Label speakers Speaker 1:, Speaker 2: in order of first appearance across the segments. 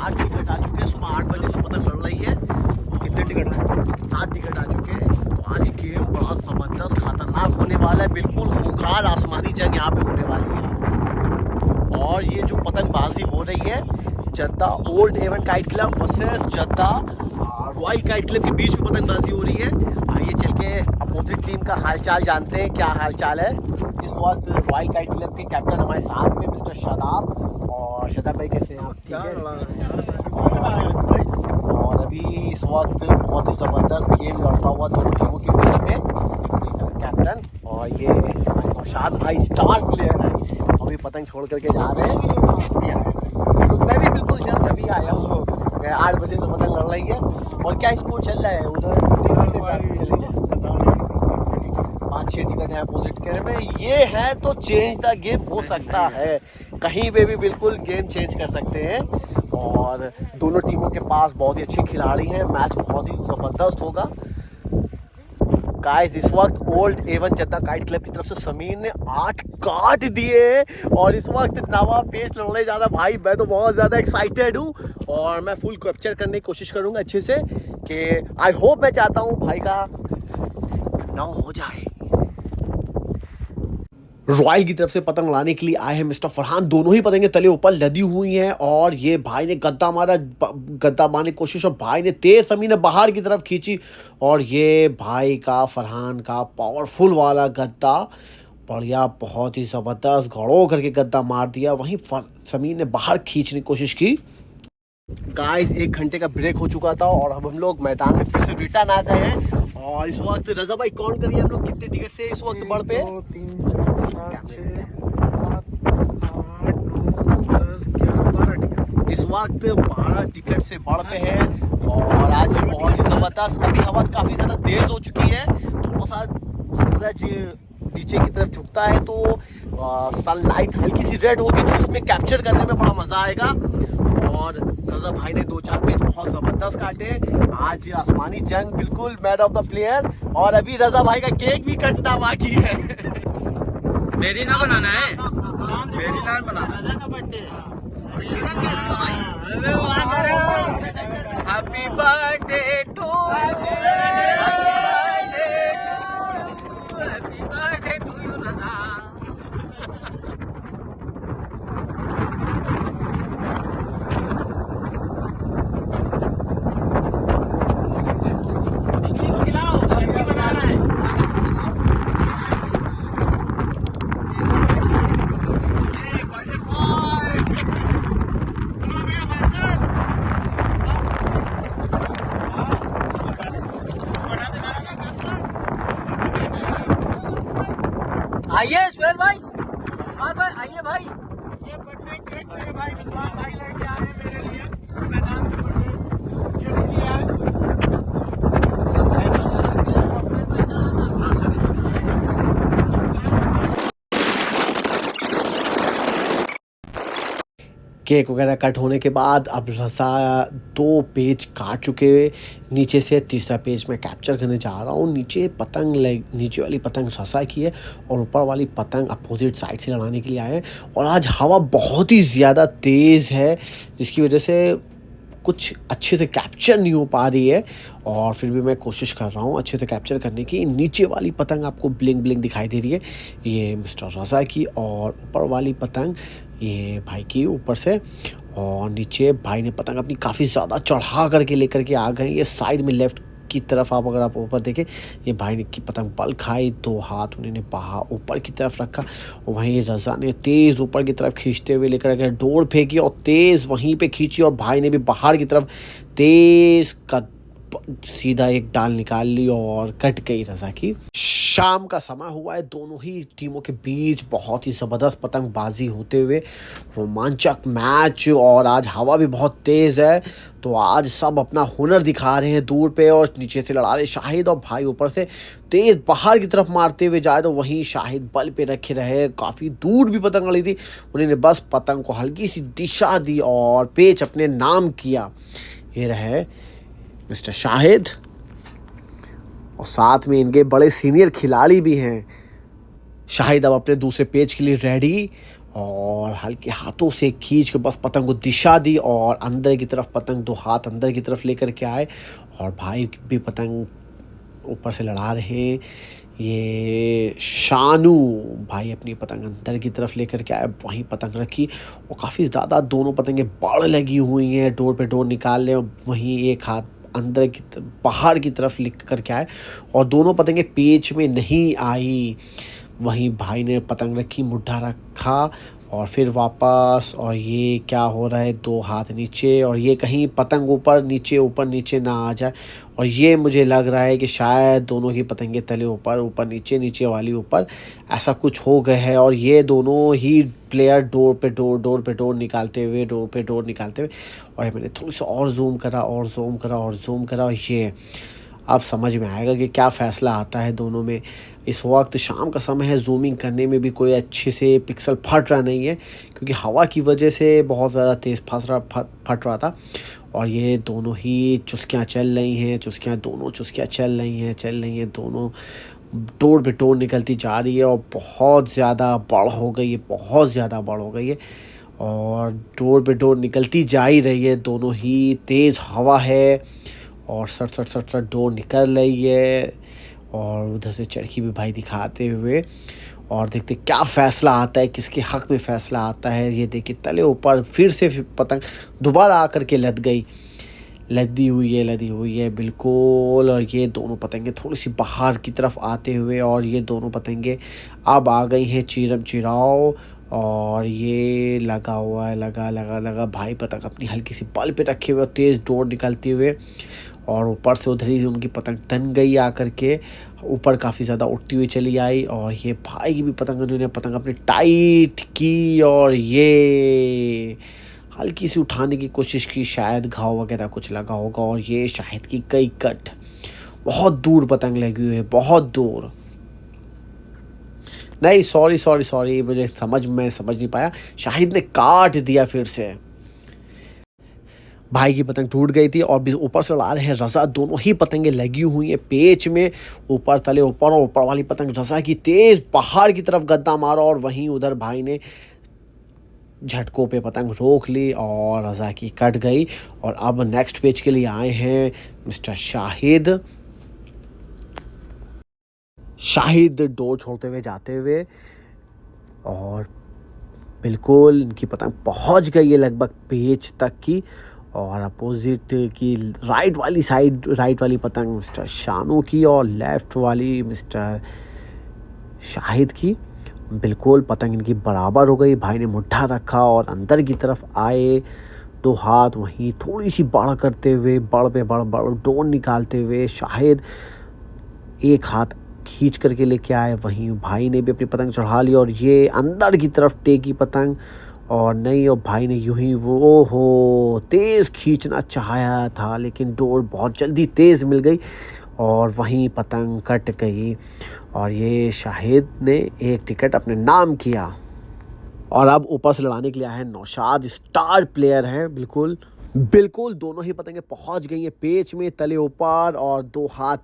Speaker 1: 7 ticket आ चुके हैं, सुबह 8 बजे से पतंग लड़ रही है।
Speaker 2: कितने टिकट हैं?
Speaker 1: 7 टिकट आ चुके हैं। तो आज गेम बड़ा ज़बरदस्त खतरनाक होने वाला है, बिल्कुल खूंखार आसमानी जंग यहाँ पे होने वाली है। और ये जो पतंगबाजी हो रही है, Jeddah old Avon kite club versus Jeddah royal kite club के बीच में पतंगबाजी हो रही है। आइए चल के अपोजिट टीम का हालचाल जानते हैं, क्या हालचाल है। इस वक्त रॉयल काइट क्लब के कैप्टन हमारे साथ में मिस्टर शादाब। और शादाब भाई कैसे हैं आप? ठीक है। और अभी इस वक्त बहुत ही ज़बरदस्त गेम लड़ता हुआ दोनों टीमों के बीच में कैप्टन और ये नौशाद भाई स्टार प्लेयर है, अभी पतंग छोड़ करके जा रहे हैं। मैं भी बिल्कुल जस्ट अभी आया हूँ, 8 बजे से पतंग लड़ रही है। और क्या स्कोर चल रहा है उधर? चले गए 5-6 टिकट है अपोजिट के में। ये है तो चेंज द गेम हो सकता है, कहीं पे भी बिल्कुल गेम चेंज कर सकते हैं। और दोनों टीमों के पास बहुत ही अच्छे खिलाड़ी हैं, मैच बहुत ही ज़बरदस्त होगा। गाइस इस वक्त old Avon Jeddah kite club की तरफ से समीर ने 8 काट दिए और इस वक्त नवा पेज लड़ने जा रहा। भाई मैं तो बहुत ज़्यादा एक्साइटेड हूँ और मैं फुल कैप्चर करने की कोशिश करूँगा अच्छे से, कि आई होप, मैं चाहता हूँ भाई का 9 हो जाए। रॉयल की तरफ से पतंग लाने के लिए आए हैं मिस्टर फरहान। दोनों ही पतंगे तले ऊपर लदी हुई हैं और ये भाई ने गद्दा मारा, गद्दा मारने की कोशिश और भाई ने तेज समी ने बाहर की तरफ खींची और ये भाई का फरहान का पावरफुल वाला गद्दा बढ़िया, बहुत ही ज़बरदस्त घड़ो करके गद्दा मार दिया। वहीं समी ने बाहर खींचने की कोशिश की। गाइस 1 घंटे का ब्रेक हो चुका था और अब हम लोग मैदान में फिर से रिटर्न आ गए हैं। और इस वक्त रजा भाई काउंट करिए हम लोग कितने टिकट से इस वक्त बढ़ पे?
Speaker 2: 2 3 4 5 6 7 8 9 10 11 12 टिकट
Speaker 1: इस वक्त 12 टिकट से बढ़ पे है। और आज बहुत ही ज़बरदस्त, अभी हवा काफ़ी ज़्यादा तेज़ हो चुकी है, थोड़ा सा सूरज नीचे की तरफ झुकता है तो सनलाइट हल्की सी रेड होगी तो उसमें कैप्चर करने में बड़ा मज़ा आएगा। और रजा भाई ने 2-4 पेज बहुत ज़बरदस्त काटे। आज आसमानी जंग बिल्कुल मैन ऑफ द प्लेयर। और अभी रजा भाई का केक भी कटना बाकी है।
Speaker 3: मेरी ना बनाना है, मेरी ना बनाना।
Speaker 1: रजा का बर्थडे है।
Speaker 3: Happy birthday to you, happy birthday to you Raza. आइए सुहेल भाई, हाँ भाई आइए भाई।
Speaker 2: ये बर्थडे केक मेरे भाई विद्वान भाई लेके आ रहे हैं मेरे लिए मैदान में बर्थडे केक किया है।
Speaker 1: केक वगैरह कट होने के बाद अब रसा 2 पेज काट चुके हुए, नीचे से तीसरा पेज मैं कैप्चर करने जा रहा हूँ। नीचे पतंग नीचे वाली पतंग रसा की है और ऊपर वाली पतंग अपोजिट साइड से लड़ाने के लिए आए हैं। और आज हवा बहुत ही ज़्यादा तेज़ है जिसकी वजह से कुछ अच्छे से कैप्चर नहीं हो पा रही है, और फिर भी मैं कोशिश कर रहा हूँ अच्छे से कैप्चर करने की। नीचे वाली पतंग आपको ब्लिंक ब्लिंक दिखाई दे रही है, ये मिस्टर रज़ा की, और ऊपर वाली पतंग ये भाई की ऊपर से। और नीचे भाई ने पतंग अपनी काफ़ी ज़्यादा चढ़ा करके लेकर के आ गए। ये साइड में लेफ़्ट की तरफ आप अगर आप ऊपर देखें, ये भाई ने की पतंग बल खाई, 2 हाथ उन्होंने बाहर ऊपर की तरफ रखा और वहीं रज़ा ने तेज़ ऊपर की तरफ खींचते हुए लेकर के डोर फेंकी और तेज़ वहीं पे खींची और भाई ने भी बाहर की तरफ तेज़ का सीधा एक डाल निकाल ली और कट गई रज़ा की। शाम का समय हुआ है, दोनों ही टीमों के बीच बहुत ही ज़बरदस्त पतंगबाजी होते हुए रोमांचक मैच। और आज हवा भी बहुत तेज़ है तो आज सब अपना हुनर दिखा रहे हैं दूर पे, और नीचे से लड़ा रहे शाहिद और भाई ऊपर से तेज़ बाहर की तरफ मारते हुए जाए तो वहीं शाहिद बल पे रखे रहे। काफ़ी दूर भी पतंग लड़ी थी, उन्होंने बस पतंग को हल्की सी दिशा दी और पेच अपने नाम किया। ये रहे मिस्टर शाहिद और साथ में इनके बड़े सीनियर खिलाड़ी भी हैं। शाहिद अब अपने दूसरे पेज के लिए रेडी और हल्के हाथों से खींच के बस पतंग को दिशा दी और अंदर की तरफ पतंग 2 हाथ अंदर की तरफ लेकर के आए और भाई भी पतंग ऊपर से लड़ा रहे हैं। ये शानू भाई अपनी पतंग अंदर की तरफ लेकर के आए, वहीं पतंग रखी और काफ़ी ज़्यादा दोनों पतंगें बड़ लगी हुई हैं, डोर पे डोर निकाल लें और वहीं एक हाथ अंदर की बाहर की तरफ लिख कर के आए और दोनों पतंगें पेच में नहीं आई। वहीं भाई ने पतंग रखी, मुड्ढा रखा और फिर वापस, और ये क्या हो रहा है, 2 हाथ नीचे और ये कहीं पतंग ऊपर नीचे ना आ जाए। और ये मुझे लग रहा है कि शायद दोनों की पतंगे तले ऊपर नीचे वाली ऊपर ऐसा कुछ हो गया है और ये दोनों ही प्लेयर डोर पे डोर निकालते हुए और मैंने थोड़ी सा और जूम करा और ये अब समझ में आएगा कि क्या फ़ैसला आता है दोनों में। इस वक्त शाम का समय है, जूमिंग करने में भी कोई अच्छे से पिक्सल फट रहा नहीं है क्योंकि हवा की वजह से बहुत ज़्यादा तेज़ फट रहा था। और ये दोनों ही चुस्कियाँ चल रही हैं, चल रही हैं दोनों डोर पे डोर निकलती जा रही है और बहुत ज़्यादा बड़ हो गई है और डोर पे डोर निकलती जा ही रही है। दोनों ही तेज़ हवा है और सट डोर निकल रही है और उधर से चरखी भी भाई दिखाते हुए और देखते क्या फ़ैसला आता है, किसके हक़ में फ़ैसला आता है। ये देखिए तले ऊपर फिर से पतंग दोबारा आकर के लदी हुई है बिल्कुल। और ये दोनों पतंगे थोड़ी सी बाहर की तरफ आते हुए और ये दोनों पतंगे अब आ गई हैं चीरम चिराओ और ये लगा हुआ है लगा भाई पतंग अपनी हल्की सी बल पे रखे हुए तेज़ डोर निकलते हुए और ऊपर से उधर ही उनकी पतंग तन गई आकर के ऊपर काफ़ी ज़्यादा उड़ती हुई चली आई। और ये भाई की भी उन्होंने पतंग अपनी टाइट की और ये हल्की सी उठाने की कोशिश की, शायद घाव वगैरह कुछ लगा होगा और ये शाहिद की कई कट, बहुत दूर पतंग लगी हुई है, बहुत दूर। नहीं सॉरी मुझे समझ नहीं पाया, शाहिद ने काट दिया फिर से। भाई की पतंग टूट गई थी और ऊपर से उड़ा रहे हैं रज़ा, दोनों ही पतंगे लगी हुई हैं पेच में, ऊपर तले ऊपर और ऊपर वाली पतंग रज़ा की तेज़ बाहर की तरफ गद्दा मारा और वहीं उधर भाई ने झटकों पे पतंग रोक ली और रज़ा की कट गई। और अब नेक्स्ट पेज के लिए आए हैं मिस्टर शाहिद डोर छोड़ते हुए जाते हुए और बिल्कुल इनकी पतंग पहुंच गई है लगभग पेज तक की और अपोजिट की राइट वाली पतंग मिस्टर शानू की और लेफ़्ट वाली मिस्टर शाहिद की। बिल्कुल पतंग इनकी बराबर हो गई। भाई ने मुट्ठा रखा और अंदर की तरफ आए, 2 हाथ वहीं थोड़ी सी बड़ करते हुए बड़ डोर निकालते हुए शाहिद एक हाथ खींच करके लेके आए, वहीं भाई ने भी अपनी पतंग चढ़ा ली और ये अंदर की तरफ टेकी पतंग और नहीं, और भाई ने यूं ही वो तेज़ खींचना चाहा था लेकिन डोर बहुत जल्दी तेज़ मिल गई और वहीं पतंग कट गई और ये शाहिद ने एक टिकट अपने नाम किया। और अब ऊपर से लड़ाने के लिए आए हैं नौशाद, स्टार प्लेयर हैं बिल्कुल दोनों ही पतंगे पहुंच गई हैं पेच में तले ऊपर और 2 हाथ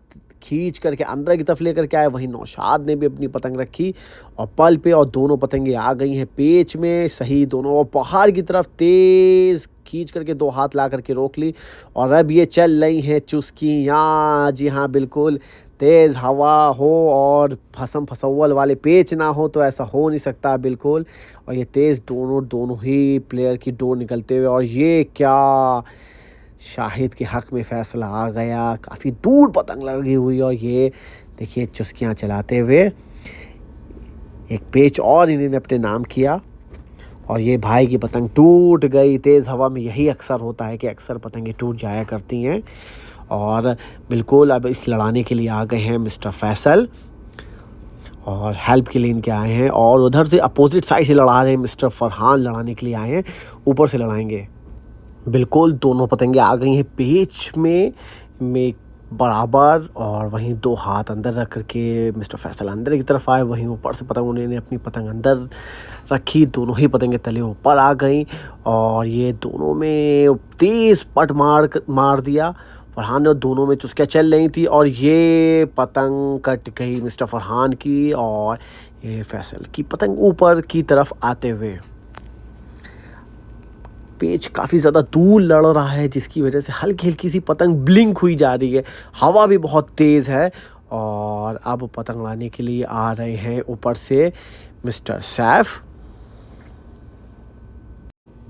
Speaker 1: खींच करके अंदर की तरफ लेकर के आए। वहीं नौशाद ने भी अपनी पतंग रखी और पल पे और दोनों पतंगे आ गई हैं पेच में सही दोनों और बाहर की तरफ तेज़ खींच करके 2 हाथ ला करके रोक ली। और अब ये चल रही हैं चुस्कियाँ, जी हाँ बिल्कुल, तेज़ हवा हो और फसौवल वाले पेच ना हो तो ऐसा हो नहीं सकता बिल्कुल। और ये तेज़ दोनों ही प्लेयर की डोर निकलते हुए और ये क्या शाहिद के हक़ में फ़ैसला आ गया, काफ़ी दूर पतंग लगी हुई और ये देखिए चुस्कियाँ चलाते हुए एक पेच और इन्होंने अपने नाम किया और ये भाई की पतंग टूट गई तेज़ हवा में। यही अक्सर होता है कि अक्सर पतंगें टूट जाया करती हैं। और बिल्कुल अब इस लड़ाने के लिए आ गए हैं मिस्टर फैसल और हेल्प के लिए इनके आए हैं और उधर से अपोजिट साइड से लड़ा रहे हैं मिस्टर फरहान, लड़ाने के लिए आए हैं, ऊपर से लड़ाएंगे। बिल्कुल दोनों पतंगे आ गई हैं पेच में बराबर और वहीं 2 हाथ अंदर रख करके मिस्टर फैसल अंदर की तरफ आए, वहीं ऊपर से पतंग उन्होंने अपनी पतंग अंदर रखी, दोनों ही पतंगे तले ऊपर आ गई और ये दोनों में तेज़ पट मार दिया फरहान ने। दोनों में चुस्कियाँ चल रही थी और ये पतंग कट गई मिस्टर फरहान की और ये फैसल की पतंग ऊपर की तरफ आते हुए, पेच काफ़ी ज़्यादा दूर लड़ रहा है जिसकी वजह से हल्की हल्की सी पतंग ब्लिंक हुई जा रही है। हवा भी बहुत तेज़ है और अब पतंग उड़ाने के लिए आ रहे हैं ऊपर से मिस्टर सैफ।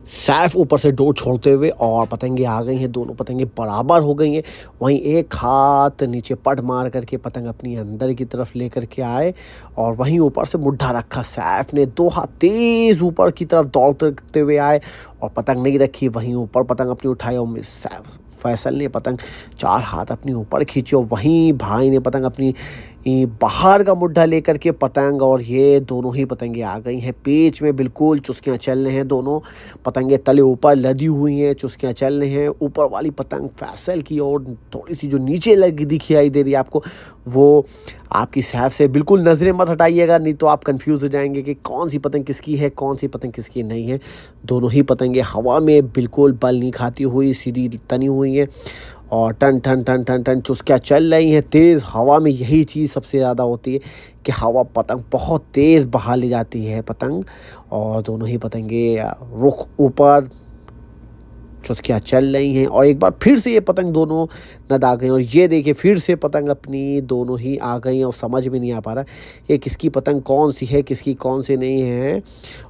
Speaker 1: सैफ ऊपर से डोर छोड़ते हुए और पतंगे आ गई हैं, दोनों पतंगे बराबर हो गई हैं। वहीं एक हाथ नीचे पट मार करके पतंग अपनी अंदर की तरफ लेकर के आए और वहीं ऊपर से मुड्ढा रखा सैफ ने, 2 हाथ तेज़ ऊपर की तरफ दौड़ते हुए आए और पतंग नहीं रखी। वहीं ऊपर पतंग अपनी उठाई और फैसल ने पतंग 4 हाथ अपनी ऊपर खींची और वहीं भाई ने पतंग अपनी बाहर का मुड्ढा लेकर के पतंग, और ये दोनों ही पतंगे आ गई हैं पेच में, बिल्कुल चुस्कियाँ चल रहे हैं। दोनों पतंगे तले ऊपर लदी हुई हैं, चुस्कियाँ चल रही हैं। ऊपर वाली पतंग फैसल की और थोड़ी सी जो नीचे लगी दिखाई दे रही है आपको, वो आपकी सैफ से बिल्कुल नज़रें मत हटाइएगा, नहीं तो आप कंफ्यूज हो जाएंगे कि कौन सी पतंग किसकी है, कौन सी पतंग किसकी नहीं है। दोनों ही पतंगे हवा में बिल्कुल बल नहीं खाती हुई सीधी तनी हुई हैं और टन टन टन टन टन चुस्कियाँ चल रही हैं तेज़ हवा में। यही चीज़ सबसे ज़्यादा होती है कि हवा पतंग बहुत तेज़ बहा ले जाती है पतंग, और दोनों ही पतंगे रुख ऊपर चुस्कियाँ चल रही हैं और एक बार फिर से ये पतंग दोनों नद आ गई और ये देखिए फिर से पतंग अपनी दोनों ही आ गई हैं और समझ में नहीं आ पा रहा ये किसकी पतंग कौन सी है, किसकी कौन सी नहीं है।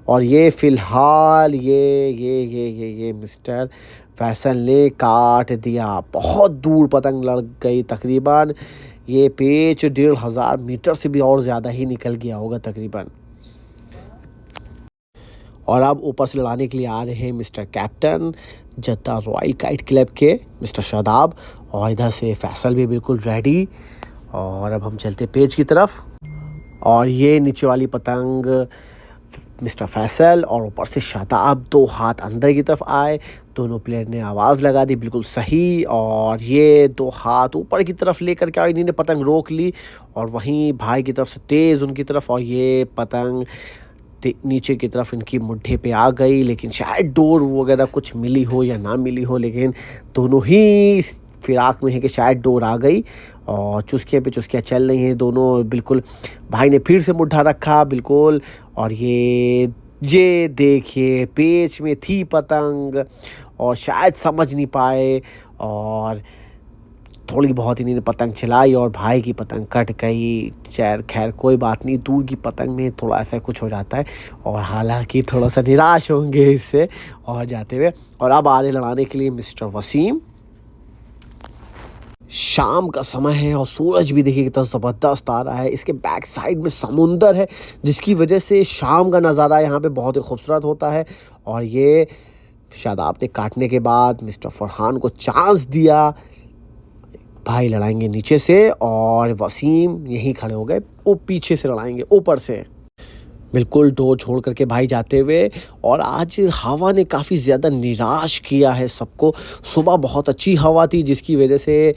Speaker 1: और ये फ़िलहाल ये मिस्टर फैसल ने काट दिया, बहुत दूर पतंग लड़ गई, तकरीबन ये पेच 1500 मीटर से भी और ज़्यादा ही निकल गया होगा तकरीबन। और अब ऊपर से लड़ाने के लिए आ रहे हैं mister captain Jeddah royal kite club के मिस्टर शादाब, और इधर से फैसल भी बिल्कुल रेडी। और अब हम चलते पेज की तरफ और ये नीचे वाली पतंग मिस्टर फैसल और ऊपर से शादाब 2 हाथ अंदर की तरफ आए। दोनों प्लेयर ने आवाज़ लगा दी बिल्कुल सही और ये 2 हाथ ऊपर की तरफ लेकर के आए, इन्हीं ने पतंग रोक ली और वहीं भाई की तरफ से तेज़ उनकी तरफ, और ये पतंग नीचे की तरफ इनकी मुट्ठी पे आ गई। लेकिन शायद डोर वगैरह कुछ मिली हो या ना मिली हो, लेकिन दोनों ही फिराक में है कि शायद डोर आ गई और चुस्कियाँ पे चुस्कियाँ चल रही हैं दोनों। बिल्कुल भाई ने फिर से मुट्ठा रखा बिल्कुल, और ये देखिए पेच में थी पतंग और शायद समझ नहीं पाए और थोड़ी बहुत इन्हीं ने पतंग चलाई और भाई की पतंग कट गई। खैर कोई बात नहीं, दूर की पतंग में थोड़ा ऐसा कुछ हो जाता है और हालांकि थोड़ा सा निराश होंगे इससे और जाते हुए। और अब आ रहे लड़ाने के लिए मिस्टर वसीम। शाम का समय है और सूरज भी देखिए कितना ज़बरदस्त आ रहा है। इसके बैक साइड में समुंदर है जिसकी वजह से शाम का नज़ारा यहाँ पे बहुत ही खूबसूरत होता है। और ये शादाब ने काटने के बाद मिस्टर फरहान को चांस दिया, भाई लड़ाएंगे नीचे से और वसीम यहीं खड़े हो गए, वो पीछे से लड़ाएंगे ऊपर से। बिल्कुल डोर छोड़ करके भाई जाते हुए। और आज हवा ने काफ़ी ज़्यादा निराश किया है सबको। सुबह बहुत अच्छी हवा थी जिसकी वजह से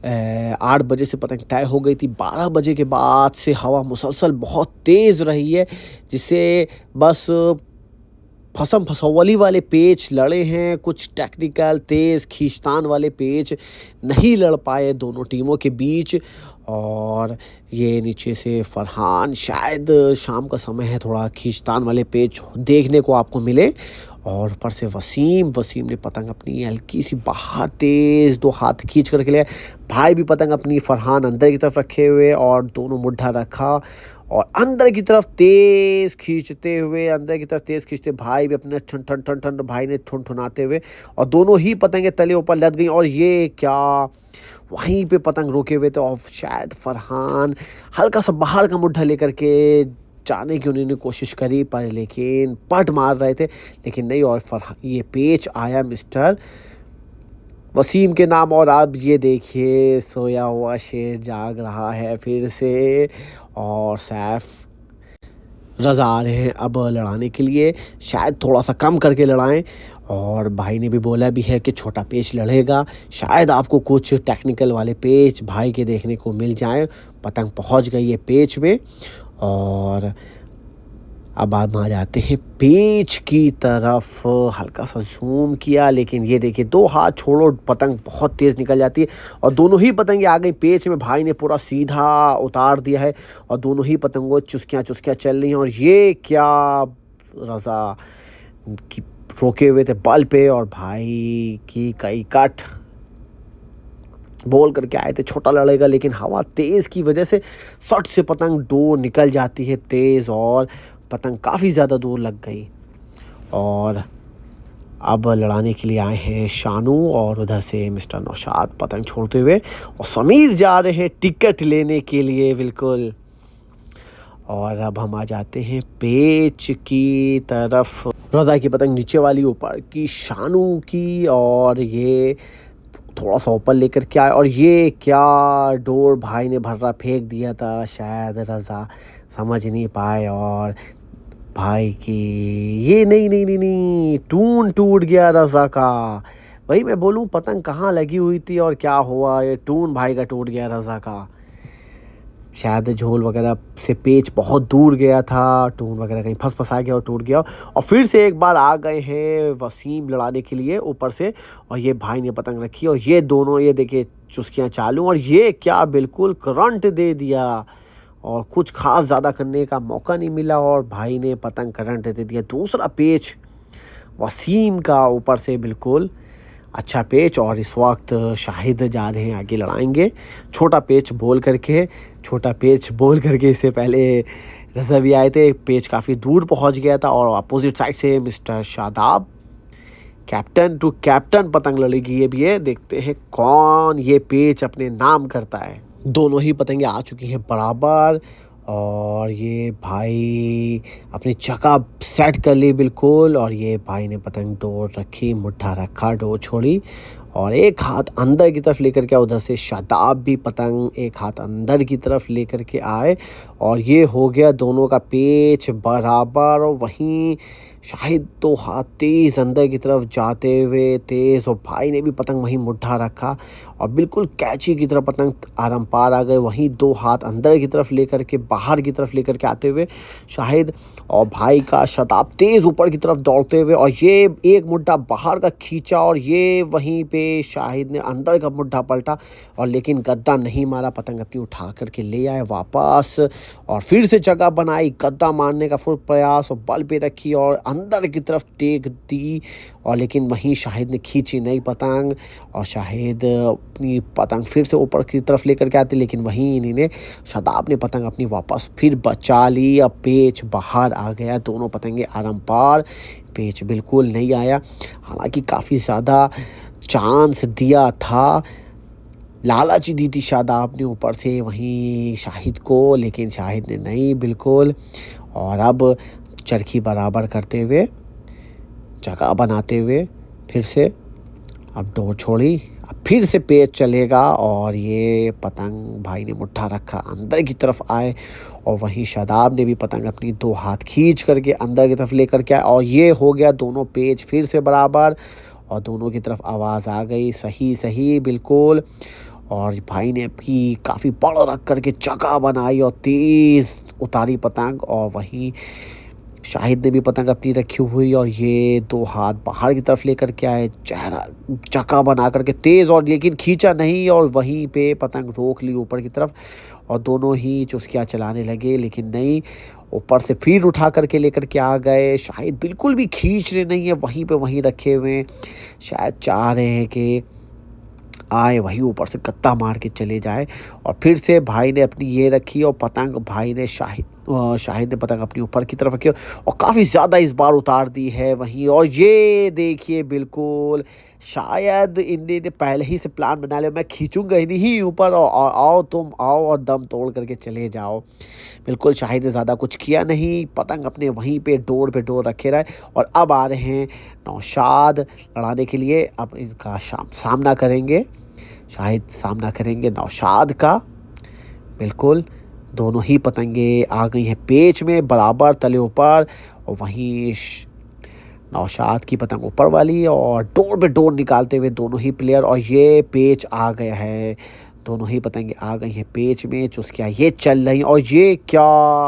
Speaker 1: 8 बजे से पतंग तय हो गई थी। 12 बजे के बाद से हवा मुसलसल बहुत तेज़ रही है जिससे बस फसम फसौली वाले पेच लड़े हैं, कुछ टेक्निकल तेज़ खींचतान वाले पेच नहीं लड़ पाए दोनों टीमों के बीच। और ये नीचे से फरहान, शायद शाम का समय है, थोड़ा खींचतान वाले पेच देखने को आपको मिले। और ऊपर से वसीम ने पतंग अपनी हल्की सी बाहर तेज़ 2 हाथ खींच करके लिया। भाई भी पतंग अपनी फरहान अंदर की तरफ रखे हुए और दोनों मुड्ढा रखा और अंदर की तरफ तेज़ खींचते भाई भी अपने ठन भाई ने ठुनठुनाते हुए, और दोनों ही पतंगे तले ऊपर लद गई। और ये क्या, वहीं पे पतंग रोके हुए थे और शायद फरहान हल्का सा बाहर का मुड्ढा लेकर के जाने की उन्होंने कोशिश करी पर लेकिन पट मार रहे थे, लेकिन नहीं। और ये पेच आया मिस्टर वसीम के नाम। और अब ये देखिए सोया हुआ शेर जाग रहा है फिर से और सैफ रज़ा आ रहे हैं अब लड़ाने के लिए। शायद थोड़ा सा कम करके लड़ाएं, और भाई ने भी बोला भी है कि छोटा पेच लड़ेगा, शायद आपको कुछ टेक्निकल वाले पेच भाई के देखने को मिल जाए। पतंग पहुंच गई है पेच में और अब हम आ जाते हैं पेच की तरफ। हल्का सा जूम किया, लेकिन ये देखिए 2 हाथ छोड़ो पतंग बहुत तेज़ निकल जाती है और दोनों ही पतंगे आ गई पेच में। भाई ने पूरा सीधा उतार दिया है और दोनों ही पतंगों चुस्कियाँ चुस्कियाँ चल रही हैं। और ये क्या रज़ा की रोके हुए थे बल पे और भाई की कई कट बोल करके आए थे छोटा लड़ेगा, लेकिन हवा तेज़ की वजह से सट से पतंग दूर निकल जाती है तेज़ और पतंग काफ़ी ज़्यादा दूर लग गई। और अब लड़ाने के लिए आए हैं शानू और उधर से मिस्टर नौशाद पतंग छोड़ते हुए, और समीर जा रहे हैं टिकट लेने के लिए बिल्कुल। और अब हम आ जाते हैं पेच की तरफ। रज़ा की पतंग नीचे वाली, ऊपर की शानू की, और ये थोड़ा सा ऊपर लेकर के आए। और ये क्या डोर भाई ने भर्रा फेंक दिया था, शायद रज़ा समझ नहीं पाए और भाई की ये नहीं टून टूट गया रज़ा का। वही मैं बोलूँ पतंग कहाँ लगी हुई थी और क्या हुआ, ये टून भाई का टूट गया रज़ा का। शायद झोल वगैरह से पेच बहुत दूर गया था, टून वगैरह कहीं फंसा गया और टूट गया। और फिर से एक बार आ गए हैं वसीम लड़ाने के लिए ऊपर से, और ये भाई ने पतंग रखी और ये दोनों ये देखिए चुस्कियाँ चालू, और ये क्या बिल्कुल करंट दे दिया और कुछ खास ज़्यादा करने का मौका नहीं मिला और भाई ने पतंग करंट दे दिया। दूसरा पेच वसीम का ऊपर से बिल्कुल अच्छा पेच, और इस वक्त शाहिद जा रहे हैं आगे लड़ाएंगे छोटा पेच बोल करके। इससे पहले रज़ा भी आए थे, पेच काफ़ी दूर पहुंच गया था और अपोजिट साइड से mister Shadab captain to captain पतंग लड़ेगी। ये भी है, देखते हैं कौन ये पेच अपने नाम करता है। दोनों ही पतंगे आ चुकी हैं बराबर और ये भाई अपनी जगह सेट कर ली बिल्कुल। और ये भाई ने पतंग डोर रखी, मुट्ठा रखा, डोर छोड़ी और एक हाथ अंदर की तरफ लेकर के, उधर से शादाब भी पतंग एक हाथ अंदर की तरफ लेकर के आए और ये हो गया दोनों का पेच बराबर। और वहीं शाहिद तो हाथ तेज़ अंदर की तरफ जाते हुए तेज़, और भाई ने भी पतंग वहीं मुट्ठा रखा और बिल्कुल कैची की तरफ पतंग आरम पार आ गए। वहीं 2 हाथ अंदर की तरफ लेकर के बाहर की तरफ लेकर के आते हुए शाहिद और भाई का शादाब तेज़ ऊपर की तरफ दौड़ते हुए, और ये एक मुट्ठा बाहर का खींचा और ये वहीं पे शाहिद ने अंदर का मुट्ठा पलटा और लेकिन गद्दा नहीं मारा, पतंग अपनी उठा करके ले आए वापस और फिर से जगह बनाई, गद्दा मारने का फुल प्रयास और बल पे रखी और अंदर की तरफ टेक दी, और लेकिन वहीं शाहिद ने खींची नहीं पतंग और शाहिद अपनी पतंग फिर से ऊपर की तरफ लेकर के आते, लेकिन वहीं इन्हीं शादाब ने पतंग अपनी वापस फिर बचा ली। अब पेच बाहर आ गया, दोनों पतंगे आरम पार, पेच बिल्कुल नहीं आया। हालांकि काफ़ी ज़्यादा चांस दिया था, लालच दी थी शादाब ने ऊपर से वहीं शाहिद को, लेकिन शाहिद ने नहीं बिल्कुल। और अब चरखी बराबर करते हुए, जगह बनाते हुए फिर से अब डोर छोड़ी, अब फिर से पेच चलेगा और ये पतंग भाई ने मुट्ठा रखा अंदर की तरफ आए और वहीं शादाब ने भी पतंग अपनी 2 हाथ खींच करके अंदर की तरफ लेकर के आए और ये हो गया दोनों पेच फिर से बराबर और दोनों की तरफ आवाज़ आ गई सही बिल्कुल। और भाई ने भी काफ़ी बड़ा रख करके जगह बनाई और तेज़ उतारी पतंग, और वहीं शाहिद ने भी पतंग अपनी रखी हुई और ये 2 हाथ बाहर की तरफ लेकर के आए, चेहरा चक्का बना करके तेज़, और लेकिन खींचा नहीं और वहीं पे पतंग रोक ली ऊपर की तरफ और दोनों ही चुस्कियाँ चलाने लगे, लेकिन नहीं, ऊपर से फिर उठा करके लेकर के आ गए। शाहिद बिल्कुल भी खींच रहे नहीं है, वहीं पे वहीं रखे हुए हैं, शायद चाह रहे हैं कि आए वही ऊपर से गत्ता मार के चले जाए। और फिर से भाई ने अपनी ये रखी और पतंग भाई ने शाहिद ने पतंग अपनी ऊपर की तरफ रखी और काफ़ी ज़्यादा इस बार उतार दी है वहीं। और ये देखिए बिल्कुल शायद इनने पहले ही से प्लान बना लिया, मैं खींचूंगा ही नहीं ऊपर और आओ तुम आओ और दम तोड़ करके चले जाओ। बिल्कुल शाहिद ने ज़्यादा कुछ किया नहीं, पतंग अपने वहीं पे डोर रखे रहे। और अब आ रहे हैं नौशाद लड़ाने के लिए, अब इनका सामना करेंगे शाहिद, सामना करेंगे नौशाद का। बिल्कुल दोनों ही पतंगे आ गई हैं पेच में बराबर तले ऊपर, और वहीं नौशाद की पतंग ऊपर वाली और डोर पे डोर निकालते हुए दोनों ही प्लेयर, और ये पेच आ गया है दोनों ही पतंगे आ गई हैं पेच में, चुस्कियाँ ये चल रही हैं। और ये क्या,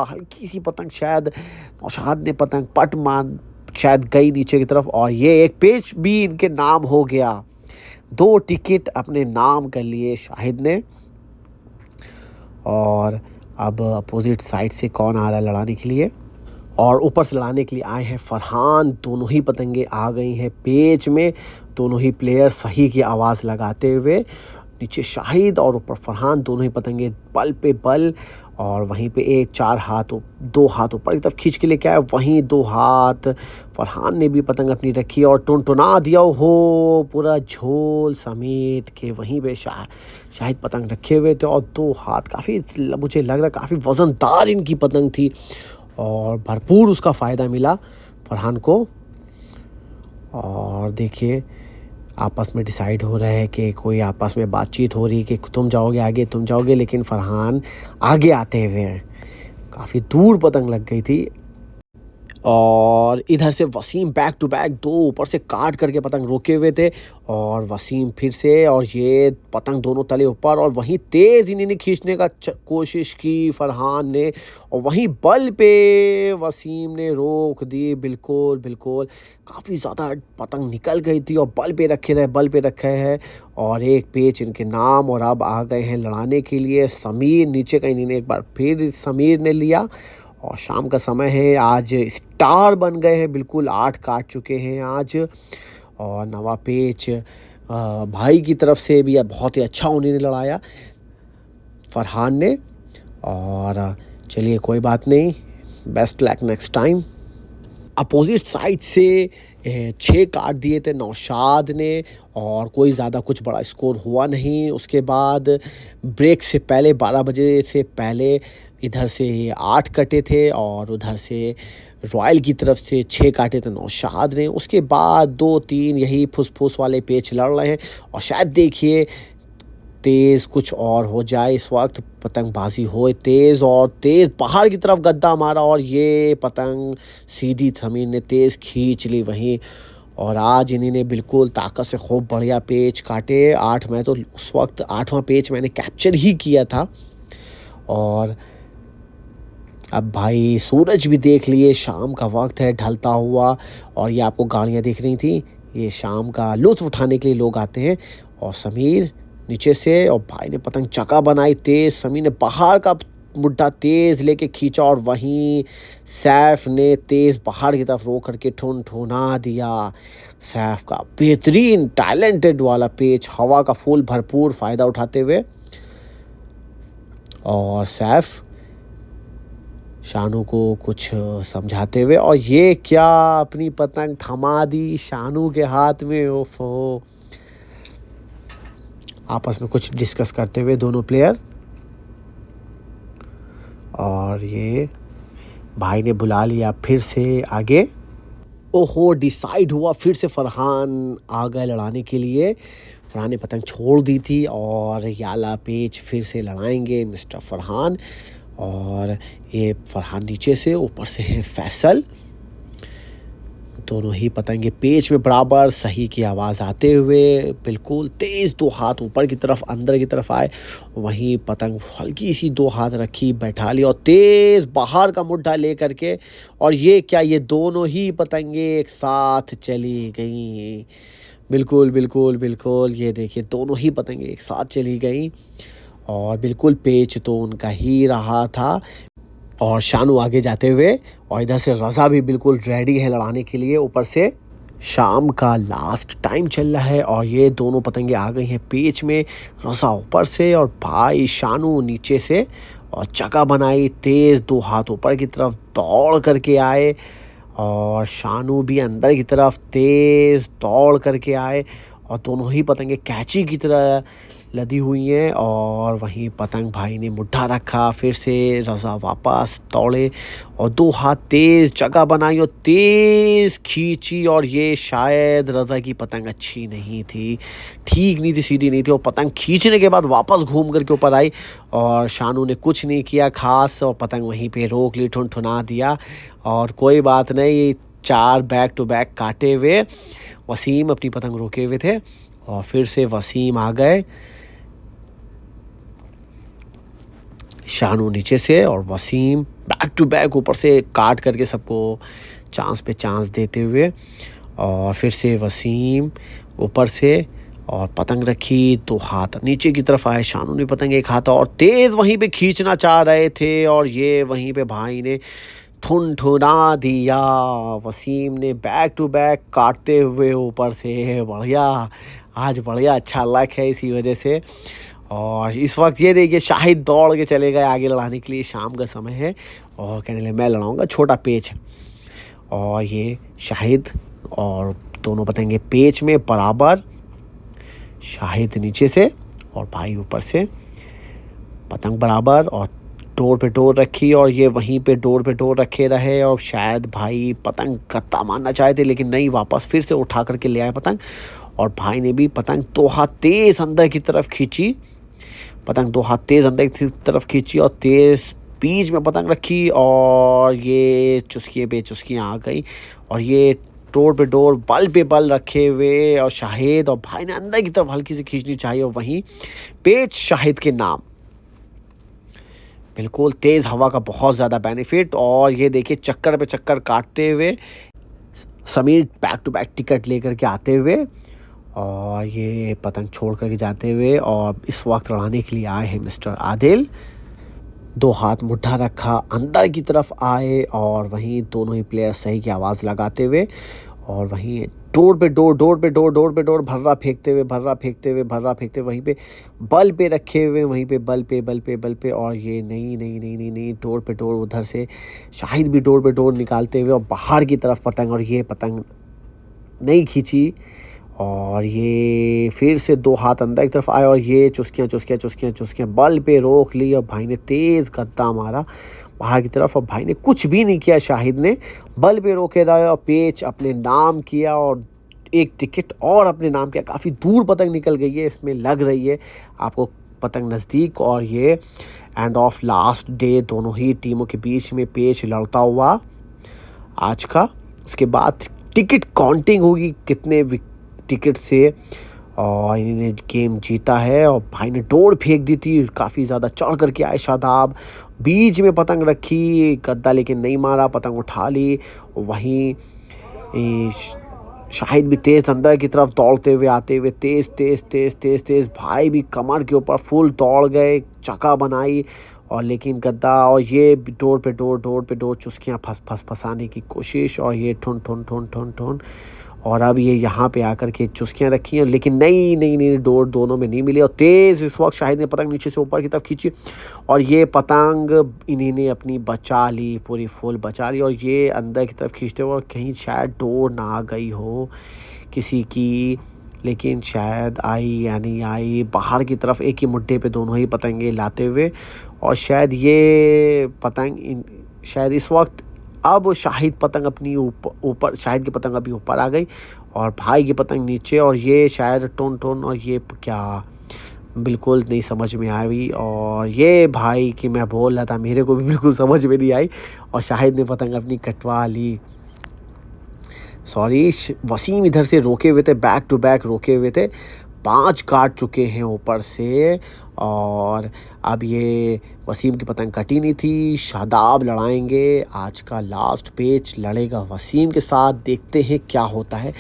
Speaker 1: हल्की सी पतंग शायद नौशाद ने पतंग पट मान शायद गई नीचे की तरफ, और ये एक पेच भी इनके नाम हो गया। 2 टिकट अपने नाम कर लिए शाहिद ने। और अब अपोजिट साइड से कौन आ रहा है लड़ाने के लिए, और ऊपर से लड़ाने के लिए आए हैं फरहान। दोनों ही पतंगे आ गई हैं पेच में, दोनों ही प्लेयर सही की आवाज़ लगाते हुए। नीचे शाहिद और ऊपर फरहान, दोनों ही पतंगे बल पे बल। और वहीं पे 2 हाथ ऊपर की तरफ खींच के लेके आए, वहीं 2 हाथ फरहान ने भी पतंग अपनी रखी और टुनटुना दिया हो पूरा झोल समेट के। वहीं पे शाहिद पतंग रखे हुए थे और 2 हाथ, काफ़ी मुझे लग रहा काफ़ी वज़नदार इनकी पतंग थी और भरपूर उसका फ़ायदा मिला फरहान को। और देखिए आपस में डिसाइड हो रहा है कि कोई आपस में बातचीत हो रही है कि तुम जाओगे आगे, तुम जाओगे, लेकिन फरहान आगे आते हुए हैं। काफ़ी दूर पतंग लग गई थी। और इधर से वसीम बैक टू बैक 2 ऊपर से काट करके पतंग रोके हुए थे, और वसीम फिर से, और ये पतंग दोनों तले ऊपर, और वहीं तेज़ इन्होंने खींचने का कोशिश की फरहान ने, और वहीं बल पे वसीम ने रोक दी। बिल्कुल बिल्कुल काफ़ी ज़्यादा पतंग निकल गई थी और बल पे रखे हैं। और एक पेच इनके नाम, और अब आ गए हैं लड़ाने के लिए समीर। नीचे का इन्होंने एक बार फिर समीर ने लिया। और शाम का समय है, आज स्टार बन गए हैं बिल्कुल, 8 काट चुके हैं आज। और नवा पेच भाई की तरफ से भी बहुत ही अच्छा उन्होंने लड़ाया फरहान ने। और चलिए कोई बात नहीं, best luck next time. Opposite side से 6 काट दिए थे नौशाद ने, और कोई ज़्यादा कुछ बड़ा स्कोर हुआ नहीं। उसके बाद ब्रेक से पहले 12 बजे से पहले इधर से 8 कटे थे, और उधर से रॉयल की तरफ से 6 काटे थे नौशाद ने। उसके बाद 2-3 यही फुस वाले पेच लड़ रहे हैं, और शायद देखिए तेज़ कुछ और हो जाए इस वक्त, पतंगबाजी हो तेज़, और तेज़ बाहर की तरफ गद्दा मारा, और ये पतंग सीधी ज़मीन ने तेज़ खींच ली वहीं। और आज इन्होंने बिल्कुल ताकत से खूब बढ़िया पेच काटे। 8 में तो उस वक्त 8वां पेच मैंने कैप्चर ही किया था। और अब भाई सूरज भी देख लिए, शाम का वक्त है ढलता हुआ, और ये आपको गाड़ियाँ दिख रही थी, ये शाम का लुत्फ़ उठाने के लिए लोग आते हैं। और समीर नीचे से, और भाई ने पतंग चका बनाई तेज़, समीर ने बाहर का मुड्ढा तेज़ लेके खींचा, और वहीं सैफ ने तेज़ बाहर की तरफ रोक करके ठुनठुना दिया। सैफ का बेहतरीन टैलेंटेड वाला पेच, हवा का फुल भरपूर फ़ायदा उठाते हुए। और सैफ शानू को कुछ समझाते हुए, और ये क्या, अपनी पतंग थमा दी शानू के हाथ में। ओफो, आपस में कुछ डिस्कस करते हुए दोनों प्लेयर। और ये भाई ने बुला लिया फिर से आगे। ओहो, डिसाइड हुआ फिर से फरहान आ गए लड़ाने के लिए। फरहान ने पतंग छोड़ दी थी, और याला पेच फिर से लड़ाएंगे मिस्टर फरहान। और ये फरहान नीचे से, ऊपर से है फैसल। दोनों ही पतंगे पेच में बराबर सही की आवाज़ आते हुए बिल्कुल तेज़ 2 हाथ ऊपर की तरफ अंदर की तरफ आए, वहीं पतंग हल्की सी 2 हाथ रखी, बैठा ली, और तेज़ बाहर का मुड्ढा ले करके। और ये क्या, ये दोनों ही पतंगे एक साथ चली गई। बिल्कुल बिल्कुल बिल्कुल, ये देखिए दोनों ही पतंगे एक साथ चली गई, और बिल्कुल पेच तो उनका ही रहा था। और शानू आगे जाते हुए, और इधर से रज़ा भी बिल्कुल रेडी है लड़ाने के लिए। ऊपर से शाम का लास्ट टाइम चल रहा है, और ये दोनों पतंगे आ गई हैं पेच में। रज़ा ऊपर से, और भाई शानू नीचे से, और चका बनाई तेज़ 2 हाथ ऊपर की तरफ दौड़ करके आए, और शानू भी अंदर की तरफ तेज़ दौड़ करके आए। और दोनों ही पतंगे कैची की तरह लदी हुई हैं, और वहीं पतंग भाई ने मुट्ठा रखा। फिर से रज़ा वापस दौड़े, और 2 हाथ तेज़ जगह बनाई और तेज़ खींची। और ये शायद रज़ा की पतंग अच्छी नहीं थी, ठीक नहीं थी, सीधी नहीं थी, और पतंग खींचने के बाद वापस घूम करके ऊपर आई, और शानू ने कुछ नहीं किया खास, और पतंग वहीं पे रोक ली, ठुनठुना दिया। और कोई बात नहीं, 4 बैक टू बैक काटे हुए वसीम अपनी पतंग रोके हुए थे, और फिर से वसीम आ गए। शानू नीचे से और वसीम बैक टू बैक ऊपर से काट करके सबको चांस पे चांस देते हुए, और फिर से वसीम ऊपर से और पतंग रखी, 2 हाथ नीचे की तरफ आए, शानू ने पतंग एक हाथ और तेज़ वहीं पे खींचना चाह रहे थे और ये वहीं पे भाई ने ठुनठुना दिया। वसीम ने बैक टू बैक काटते हुए ऊपर से, बढ़िया, आज बढ़िया अच्छा लक है इसी वजह से। और इस वक्त ये देखिए शाहिद दौड़ के चले गए आगे लड़ाने के लिए, शाम का समय है और कहने लगे मैं लड़ाऊंगा, छोटा पेच है। और ये शाहिद और दोनों पतंगे पेच में बराबर, शाहिद नीचे से और भाई ऊपर से, पतंग बराबर और डोर पे डोर रखी और ये वहीं पे डोर पे डोर रखे रहे। और शायद भाई पतंग गत्ता मारना चाहे थे लेकिन नहीं, वापस फिर से उठा करके ले आए पतंग। और भाई ने भी पतंग 2 हाथ तेज़ अंदर की तरफ खींची, पतंग 2 हाथ तेज़ अंदर की तरफ खींची और तेज़ बीच में पतंग रखी और ये चुस्कियाँ बेचुस्कियाँ आ गई। और ये डोर पे डोर बल पे बल रखे हुए और शाहिद और भाई ने अंदर की तरफ हल्की सी खींचनी चाहिए और वहीं पेच शाहिद के नाम, बिल्कुल तेज़ हवा का बहुत ज़्यादा बेनिफिट। और ये देखिए चक्कर पे चक्कर काटते हुए Sameer back to back ticket लेकर के आते हुए और ये पतंग छोड़ करके जाते हुए, और इस वक्त लड़ाने के लिए आए हैं मिस्टर आदिल। 2 हाथ मुट्ठा रखा, अंदर की तरफ आए और वहीं दोनों ही प्लेयर सही की आवाज़ लगाते हुए और वहीं डोर पे डोर, डोर पे डोर, डोर पे डोर, भर्रा फेंकते हुए, भर्रा फेंकते हुए, भर्रा फेंकते हुए, वहीं पे बल पे रखे हुए, वहीं पे बल पे बल पे बल पे। और ये नहीं डोर पे डोर, उधर से शाहिद भी डोर पे डोर निकालते हुए और बाहर की तरफ पतंग, और ये पतंग नहीं खींची और ये फिर से 2 हाथ अंदर की तरफ आए और ये चुस्कियाँ बल पे रोक ली और भाई ने तेज़ गद्दा मारा बाहर की तरफ। और भाई ने कुछ भी नहीं किया, शाहिद ने बल पे रोके रहा और पेच अपने नाम किया और एक टिकट और अपने नाम किया। काफ़ी दूर पतंग निकल गई है, इसमें लग रही है आपको पतंग नज़दीक। और ये एंड ऑफ लास्ट डे दोनों ही टीमों के बीच में पेच लड़ता हुआ आज का। उसके बाद टिकट काउंटिंग होगी कितने टिकट से और इन्होंने गेम जीता है। और भाई ने डोर फेंक दी थी, काफ़ी ज़्यादा चढ़ करके आए शादाब, बीच में पतंग रखी, गद्दा लेकिन नहीं मारा, पतंग उठा ली। वहीं शाहिद भी तेज़ अंदर की तरफ दौड़ते हुए आते हुए तेज़ भाई भी कमर के ऊपर फुल दौड़ गए, चक्का बनाई और लेकिन गद्दा और ये डोर पे डोर चुस्कियाँ फंसाने की कोशिश और ये ठुन और अब ये यहाँ पे आकर के चुस्कियाँ रखी हैं लेकिन नहीं डोर दोनों में नहीं मिली। और तेज़ इस वक्त शाहिद ने पतंग नीचे से ऊपर की तरफ खींची और ये पतंग इन्हीं अपनी बचा ली, पूरी फुल बचा ली। और ये अंदर की तरफ खींचते हुए कहीं शायद डोर ना आ गई हो किसी की, लेकिन शायद आई या नहीं आई, बाहर की तरफ एक ही मुड्ढे पे दोनों ही पतंगे लाते हुए। और शायद ये पतंग शायद इस वक्त अब शाहिद पतंग अपनी ऊपर शाहिद की पतंग अभी ऊपर आ गई और भाई की पतंग नीचे। और ये शायद टोन और ये क्या बिल्कुल नहीं समझ में आई। और ये भाई कि मैं बोल रहा था मेरे को भी बिल्कुल समझ में नहीं आई और शाहिद ने पतंग अपनी कटवा ली। सॉरी, वसीम इधर से रोके हुए थे, बैक टू बैक रोके हुए थे, 5 काट चुके हैं ऊपर से। और अब ये वसीम की पतंग कटी नहीं थी, शादाब लड़ाएंगे आज का लास्ट पेच, लड़ेगा वसीम के साथ। देखते हैं क्या होता है।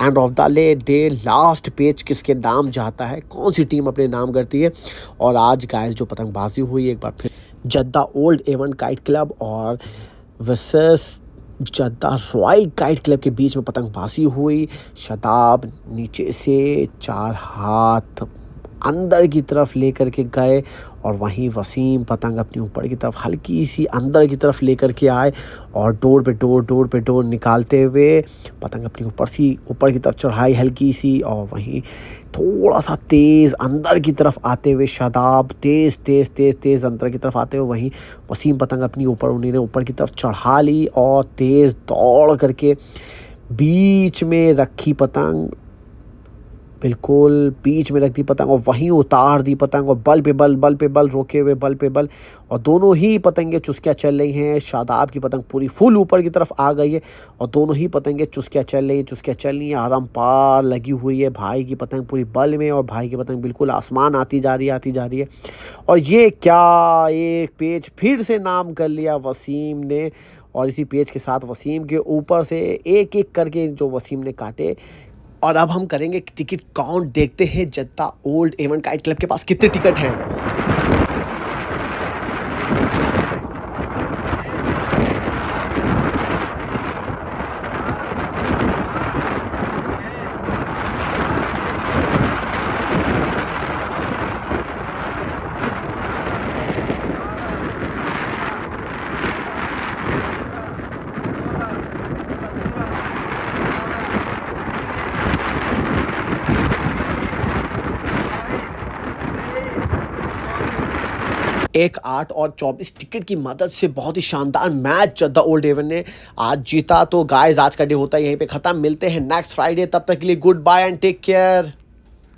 Speaker 1: End of the day last पेच किसके नाम जाता है, कौन सी टीम अपने नाम करती है। और आज गाइस जो पतंगबाजी हुई एक बार फिर Jeddah old Avon kite club और versus Jeddah royal kite club के बीच में पतंगबाजी हुई। शादाब नीचे से 4 हाथ अंदर की तरफ लेकर के गए और वहीं वसीम पतंग अपनी ऊपर की तरफ हल्की सी अंदर की तरफ लेकर के आए और डोर पे डोर निकालते हुए पतंग अपनी ऊपर की तरफ चढ़ाई हल्की सी। और वहीं थोड़ा सा तेज़ अंदर की तरफ आते हुए शादाब तेज़ अंदर की तरफ आते हुए वहीं वसीम पतंग अपनी उन्होंने ऊपर की तरफ चढ़ा ली और तेज़ दौड़ करके बीच में रखी पतंग बिल्कुल बीच में रख दी पतंग और वहीं उतार दी पतंग और बल पे बल रोके हुए बल पे बल, और दोनों ही पतंगे चुस्कियाँ चल रही हैं। शादाब की पतंग पूरी फुल ऊपर की तरफ आ गई है और दोनों ही पतंगे चुस्कियाँ चल रही हैं, आराम पार लगी हुई है। भाई की पतंग पूरी बल में और भाई की पतंग बिल्कुल आसमान आती जा रही है। और ये क्या, एक पेज फिर से नाम कर लिया वसीम ने, और इसी पेज के साथ वसीम के ऊपर से एक एक करके जो वसीम ने काटे। और अब हम करेंगे टिकट काउंट, देखते हैं Jeddah old Avon kite club के पास कितने टिकट हैं। एक 8 और 24 टिकट की मदद से बहुत ही शानदार मैच जद्दा ओल्ड एवन ने आज जीता। तो गाइस आज का डे होता है यहीं पे ख़त्म, मिलते हैं नेक्स्ट फ्राइडे, तब तक के लिए goodbye and take care.